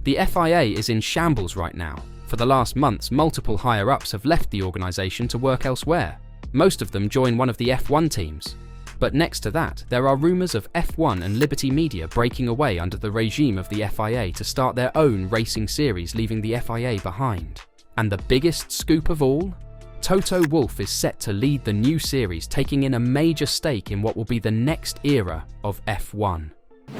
The FIA is in shambles right now. For the last months, multiple higher-ups have left the organisation to work elsewhere. Most of them join one of the F1 teams. But next to that, there are rumours of F1 and Liberty Media breaking away under the regime of the FIA to start their own racing series, leaving the FIA behind. And the biggest scoop of all? Toto Wolff is set to lead the new series, taking in a major stake in what will be the next era of F1.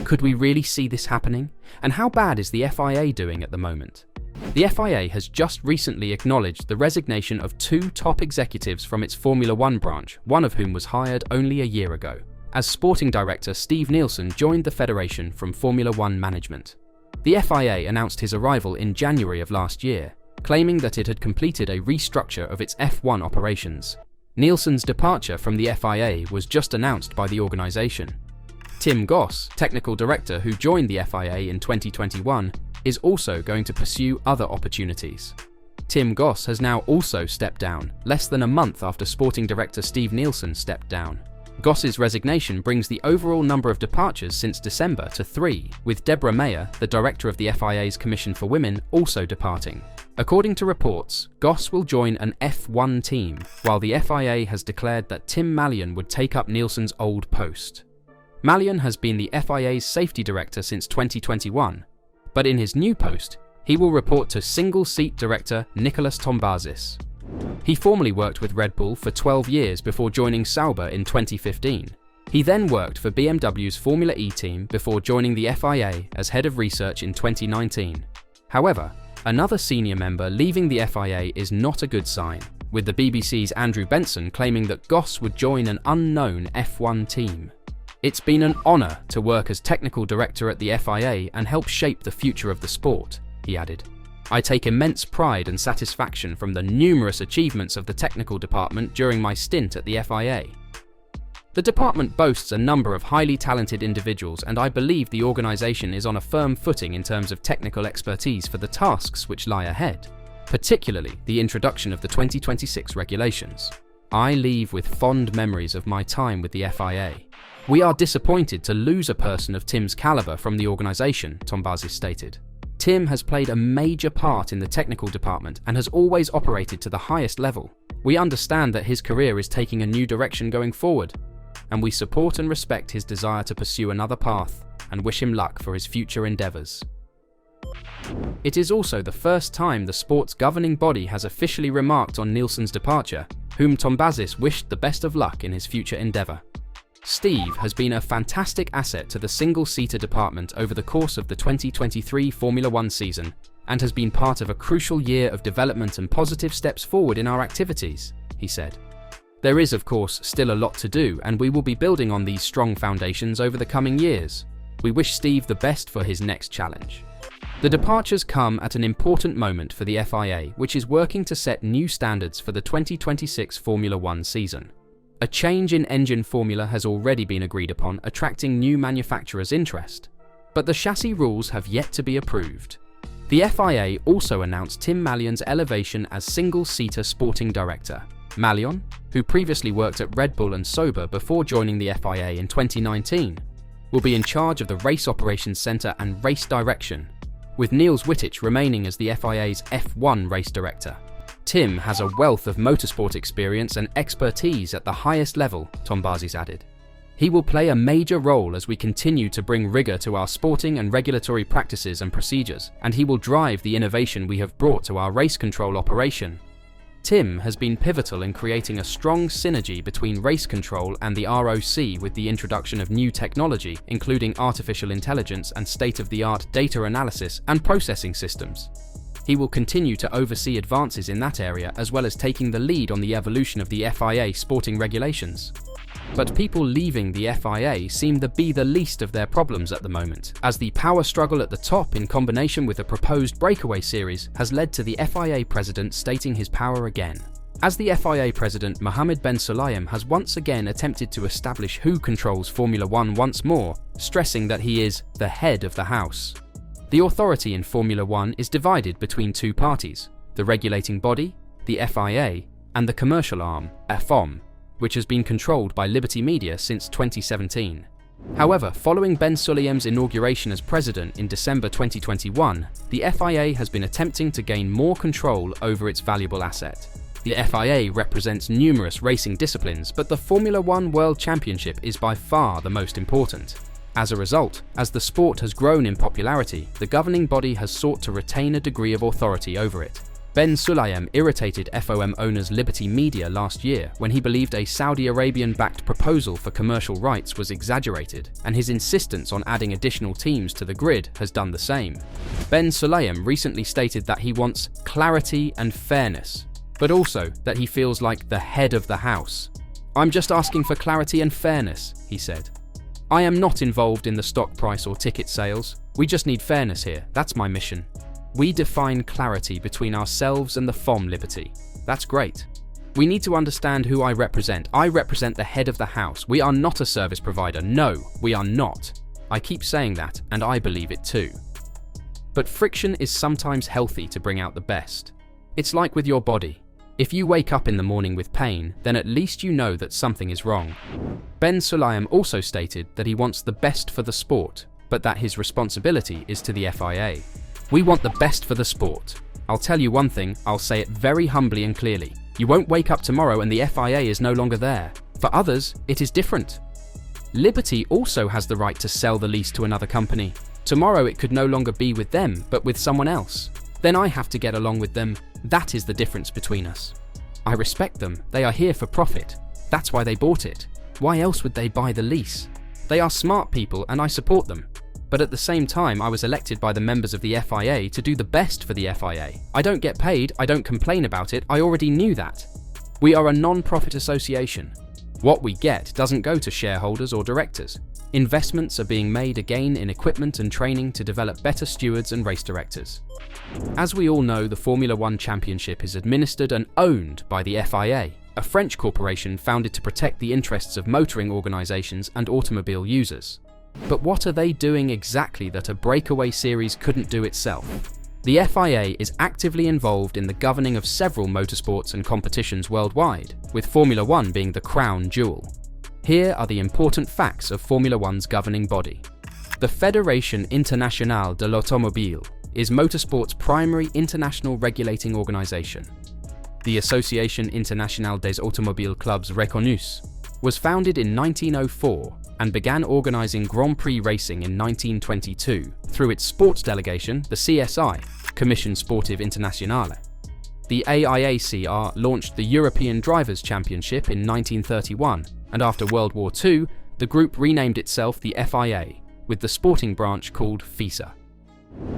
Could we really see this happening? And how bad is the FIA doing at the moment? The FIA has just recently acknowledged the resignation of 2 top executives from its Formula One branch, one of whom was hired only a year ago. As sporting director, Steve Nielsen joined the federation from Formula One management. The FIA announced his arrival in January of last year, claiming that it had completed a restructure of its F1 operations. Nielsen's departure from the FIA was just announced by the organisation. Tim Goss, technical director who joined the FIA in 2021, is also going to pursue other opportunities. Tim Goss has now also stepped down, less than a month after sporting director Steve Nielsen stepped down. Goss's resignation brings the overall number of departures since December to 3, with Deborah Mayer, the director of the FIA's Commission for Women, also departing. According to reports, Goss will join an F1 team, while the FIA has declared that Tim Malyon would take up Nielsen's old post. Malyon has been the FIA's safety director since 2021, but in his new post, he will report to single-seat director Nicolas Tombazis. He formerly worked with Red Bull for 12 years before joining Sauber in 2015. He then worked for BMW's Formula E team before joining the FIA as head of research in 2019. However, another senior member leaving the FIA is not a good sign, with the BBC's Andrew Benson claiming that Goss would join an unknown F1 team. It's been an honour to work as technical director at the FIA and help shape the future of the sport, he added. I take immense pride and satisfaction from the numerous achievements of the technical department during my stint at the FIA. The department boasts a number of highly talented individuals, and I believe the organisation is on a firm footing in terms of technical expertise for the tasks which lie ahead, particularly the introduction of the 2026 regulations. I leave with fond memories of my time with the FIA. We are disappointed to lose a person of Tim's calibre from the organisation, Tombazis stated. Tim has played a major part in the technical department and has always operated to the highest level. We understand that his career is taking a new direction going forward, and we support and respect his desire to pursue another path and wish him luck for his future endeavours. It is also the first time the sport's governing body has officially remarked on Nielsen's departure, whom Tombazis wished the best of luck in his future endeavour. Steve has been a fantastic asset to the single-seater department over the course of the 2023 Formula One season and has been part of a crucial year of development and positive steps forward in our activities, he said. There is, of course, still a lot to do, and we will be building on these strong foundations over the coming years. We wish Steve the best for his next challenge. The departures come at an important moment for the FIA, which is working to set new standards for the 2026 Formula One season. A change in engine formula has already been agreed upon, attracting new manufacturers' interest, but the chassis rules have yet to be approved. The FIA also announced Tim Malyon's elevation as single-seater sporting director. Malyon, who previously worked at Red Bull and Sauber before joining the FIA in 2019, will be in charge of the Race Operations Centre and Race Direction, with Niels Wittich remaining as the FIA's F1 race director. Tim has a wealth of motorsport experience and expertise at the highest level, Tombazis added. He will play a major role as we continue to bring rigour to our sporting and regulatory practices and procedures, and he will drive the innovation we have brought to our race control operation. Tim has been pivotal in creating a strong synergy between race control and the ROC with the introduction of new technology, including artificial intelligence and state-of-the-art data analysis and processing systems. He will continue to oversee advances in that area as well as taking the lead on the evolution of the FIA sporting regulations. But people leaving the FIA seem to be the least of their problems at the moment, as the power struggle at the top in combination with the proposed breakaway series has led to the FIA president stating his power again. As the FIA president, Mohammed Ben Sulayem has once again attempted to establish who controls Formula One once more, stressing that he is the head of the house. The authority in Formula One is divided between two parties, the regulating body, the FIA, and the commercial arm, FOM, which has been controlled by Liberty Media since 2017. However, following Ben Sulayem's inauguration as president in December 2021, the FIA has been attempting to gain more control over its valuable asset. The FIA represents numerous racing disciplines, but the Formula One World Championship is by far the most important. As a result, as the sport has grown in popularity, the governing body has sought to retain a degree of authority over it. Ben Sulayem irritated FOM owners Liberty Media last year when he believed a Saudi Arabian-backed proposal for commercial rights was exaggerated, and his insistence on adding additional teams to the grid has done the same. Ben Sulayem recently stated that he wants clarity and fairness, but also that he feels like the head of the house. "I'm just asking for clarity and fairness," he said. "I am not involved in the stock price or ticket sales. We just need fairness here. That's my mission. We define clarity between ourselves and the FOM Liberty. That's great. We need to understand who I represent. I represent the head of the house. We are not a service provider. No, we are not. I keep saying that, and I believe it too." But friction is sometimes healthy to bring out the best. It's like with your body. If you wake up in the morning with pain, then at least you know that something is wrong. Ben Sulayem also stated that he wants the best for the sport, but that his responsibility is to the FIA. "We want the best for the sport. I'll tell you one thing, I'll say it very humbly and clearly. You won't wake up tomorrow and the FIA is no longer there. For others, it is different. Liberty also has the right to sell the lease to another company. Tomorrow it could no longer be with them, but with someone else. Then I have to get along with them. That is the difference between us. I respect them. They are here for profit. That's why they bought it. Why else would they buy the lease? They are smart people and I support them. But at the same time, I was elected by the members of the FIA to do the best for the FIA. I don't get paid, I don't complain about it, I already knew that. We are a non-profit association. What we get doesn't go to shareholders or directors. Investments are being made again in equipment and training to develop better stewards and race directors. As we all know, the Formula One Championship is administered and owned by the FIA, a French corporation founded to protect the interests of motoring organisations and automobile users. But what are they doing exactly that a breakaway series couldn't do itself? The FIA is actively involved in the governing of several motorsports and competitions worldwide, with Formula One being the crown jewel. Here are the important facts of Formula One's governing body. The Fédération Internationale de l'Automobile is motorsport's primary international regulating organisation. The Association Internationale des Automobiles Clubs Reconnus was founded in 1904 and began organising Grand Prix racing in 1922 through its sports delegation, the CSI, Commission Sportive Internationale. The AIACR launched the European Drivers' Championship in 1931, and after World War II, the group renamed itself the FIA, with the sporting branch called FISA.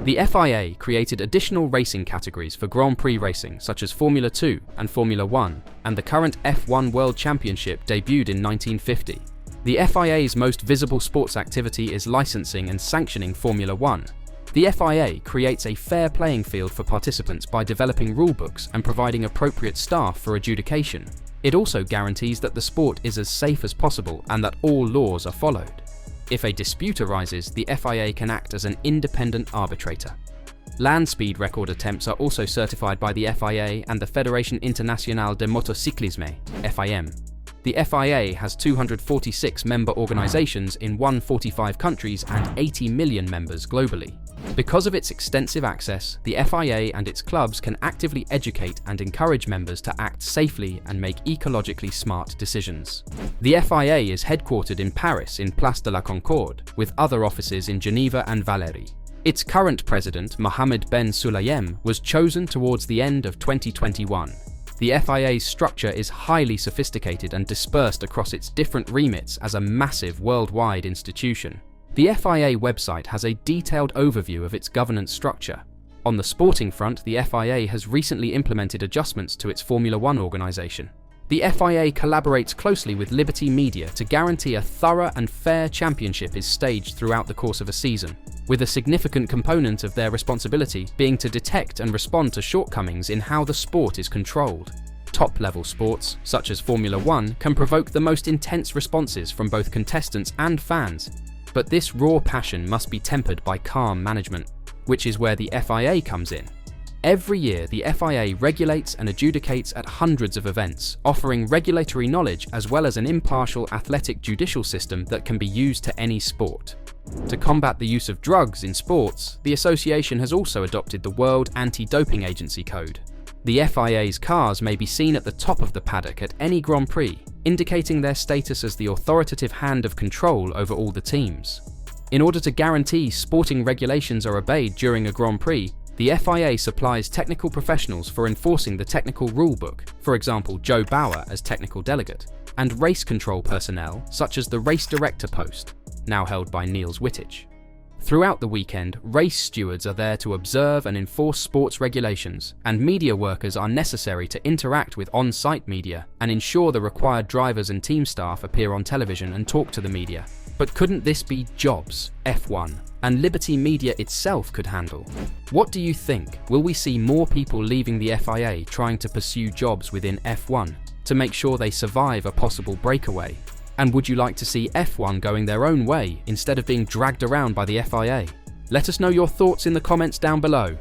The FIA created additional racing categories for Grand Prix racing such as Formula 2 and Formula 1, and the current F1 World Championship debuted in 1950. The FIA's most visible sports activity is licensing and sanctioning Formula 1. The FIA creates a fair playing field for participants by developing rulebooks and providing appropriate staff for adjudication. It also guarantees that the sport is as safe as possible and that all laws are followed. If a dispute arises, the FIA can act as an independent arbitrator. Land speed record attempts are also certified by the FIA and the Fédération Internationale de Motocyclisme, FIM. The FIA has 246 member organisations in 145 countries and 80 million members globally. Because of its extensive access, the FIA and its clubs can actively educate and encourage members to act safely and make ecologically smart decisions. The FIA is headquartered in Paris in Place de la Concorde, with other offices in Geneva and Valerie. Its current president, Mohammed Ben Sulayem, was chosen towards the end of 2021. The FIA's structure is highly sophisticated and dispersed across its different remits as a massive worldwide institution. The FIA website has a detailed overview of its governance structure. On the sporting front, the FIA has recently implemented adjustments to its Formula One organisation. The FIA collaborates closely with Liberty Media to guarantee a thorough and fair championship is staged throughout the course of a season, with a significant component of their responsibility being to detect and respond to shortcomings in how the sport is controlled. Top-level sports, such as Formula One, can provoke the most intense responses from both contestants and fans, but this raw passion must be tempered by calm management, which is where the FIA comes in. Every year, the FIA regulates and adjudicates at hundreds of events, offering regulatory knowledge as well as an impartial athletic judicial system that can be used to any sport. To combat the use of drugs in sports, the association has also adopted the World Anti-Doping Agency Code. The FIA's cars may be seen at the top of the paddock at any Grand Prix, indicating their status as the authoritative hand of control over all the teams. In order to guarantee sporting regulations are obeyed during a Grand Prix, the FIA supplies technical professionals for enforcing the technical rulebook, for example Joe Bauer as technical delegate, and race control personnel such as the race director post, now held by Niels Wittich. Throughout the weekend, race stewards are there to observe and enforce sports regulations, and media workers are necessary to interact with on-site media and ensure the required drivers and team staff appear on television and talk to the media. But couldn't this be jobs F1 and Liberty Media itself could handle? What do you think? Will we see more people leaving the FIA trying to pursue jobs within F1 to make sure they survive a possible breakaway? And would you like to see F1 going their own way instead of being dragged around by the FIA? Let us know your thoughts in the comments down below.